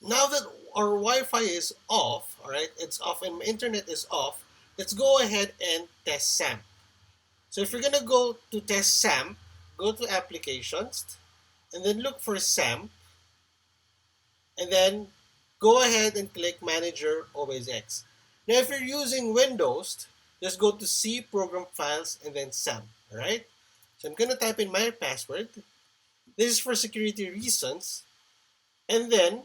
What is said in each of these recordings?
Now that our Wi-Fi is off, all right, it's off and my internet is off, let's go ahead and test SAMP. So if you're gonna go to test SAMP, go to applications and then look for SAMP and then go ahead and click Manager OS X. Now if you're using Windows, just go to C Program Files and then SAMP, all right? So I'm gonna type in my password. This is for security reasons. And then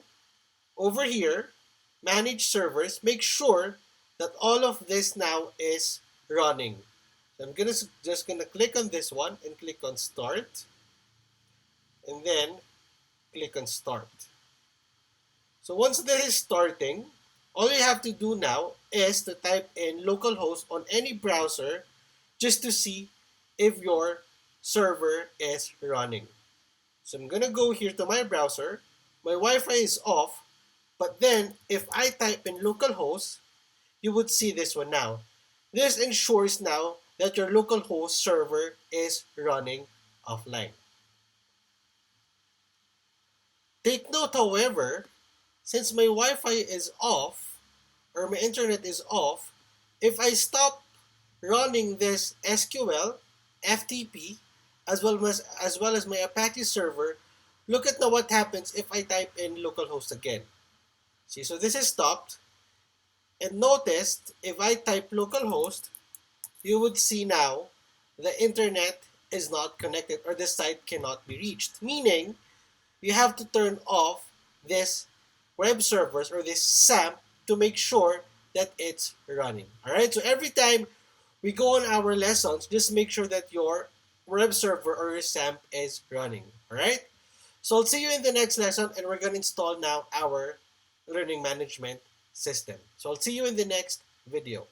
over here, manage servers, make sure that all of this now is running. So I'm gonna just gonna click on this one and click on start and then click on start. So once this is starting, all you have to do now is to type in localhost on any browser just to see if your server is running. So I'm gonna go here to my browser. My Wi-Fi is off, but then if I type in localhost, you would see this one now. This ensures now that your localhost server is running offline. Take note, however, since my Wi-Fi is off or my internet is off, if I stop running this SQL, FTP, as well as my Apache server, look at now what happens if I type in localhost again. See, so this is stopped. And notice if I type localhost, you would see now the internet is not connected or the site cannot be reached. Meaning, you have to turn off this web servers or this SAMP to make sure that it's running. All right. So every time we go on our lessons, just make sure that your web server or your SAMP is running. All right. So I'll see you in the next lesson, and we're going to install now our learning management system. So I'll see you in the next video.